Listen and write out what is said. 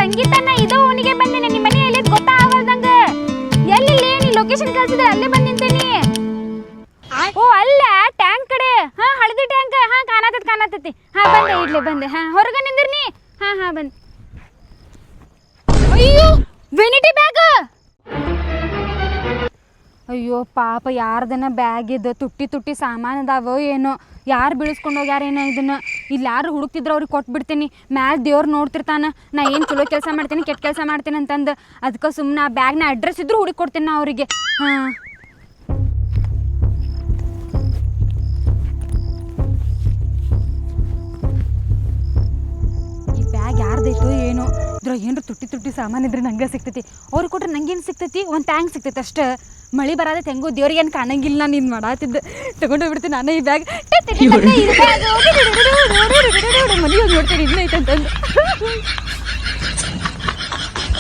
ಸಂಗೀತನ ಇದು ಅವನಿಗೆ ಬಂದಿನಿ ನಿಮ್ಮ ಮನೆ ಎಲ್ಲಿ ಗೊತ್ತಾಗಲ್ದಂಗ ಎಲ್ಲಿ ನೀ ಲೊಕೇಶನ್ ಕಳ್ಸಿದ್ರೆ ಅಲ್ಲೇ ಬಂದ್ ನಿಂತೀನಿ ಓ ಅಲ್ಲ ಟ್ಯಾಂಕ್ ಕಡೆ ಹಾ ಹಳದಿ ಟ್ಯಾಂಕ್ ಹಾ ಕಾಣತೈತಿ ಹಾ ಬಂದೆ ಇಡ್ಲಿ ಬಂದೆ ಹಾ ಹೊರಗೆ ನಿಂದಿರ್ನಿ ಹಾ ಬಂದೆ ಅಯ್ಯೋ ವೆನಿಟಿ ಬ್ಯಾಗ್ ಅಯ್ಯೋ ಪಾಪ ಯಾರ್ದನ ಬ್ಯಾಗ್ ಇದ್ದು ತುಟ್ಟಿ ಸಾಮಾನು ಅದಾವೋ ಏನೋ ಯಾರು ಬೀಳಿಸ್ಕೊಂಡು ಹೋಗ್ಯಾರೇನೋ ಇದನ್ನ ಇಲ್ಲಿ ಯಾರು ಹುಡುಕ್ತಿದ್ರು ಅವ್ರಿಗೆ ಕೊಟ್ಬಿಡ್ತೀನಿ ಮ್ಯಾಲೆ ದೇವ್ರು ನೋಡ್ತಿರ್ತಾನೆ ನಾ ಏನು ಚಲೋ ಕೆಲಸ ಮಾಡ್ತೀನಿ ಕೆಟ್ಟ ಕೆಲಸ ಮಾಡ್ತೀನಿ ಅಂತಂದು ಅದಕ್ಕೆ ಸುಮ್ಮನೆ ಆ ಬ್ಯಾಗ್ನ ಅಡ್ರೆಸ್ ಇದ್ರೂ ಹುಡುಕಿ ಕೊಡ್ತೀನಿ ನಾ ಅವರಿಗೆ ಹಾಂ ಈ ಬ್ಯಾಗ್ ಯಾರ್ದೈತೋ ಏನೋ ಇದ್ರಾಗ ಏನ್ರ ತುಟ್ಟಿ ಸಾಮಾನು ಇದ್ರೆ ನಂಗೆ ಸಿಗ್ತೈತಿ ಅವ್ರಿಗೆ ಕೊಟ್ರೆ ನಂಗೇನು ಸಿಗ್ತೈತಿ ಒಂದು ಟ್ಯಾಂಕ್ ಸಿಗ್ತೈತಿ ಅಷ್ಟೇ ಮಳೆ ಬರೋದೈತೆ ಹೆಂಗೋ ದೇವ್ರಿಗೆ ಏನು ಕಾಣಂಗಿಲ್ಲ ನಾನು ಇದು ಮಾಡತ್ತಿದ್ದೆ ತಗೊಂಡು ಬಿಡ್ತೀನಿ ನಾನು ಈ ಬ್ಯಾಗ್ ಮನೆ ಹೋಗಿ ನೋಡ್ತೀನಿ ಇನ್ನೈತೆ ಅಂತಂದು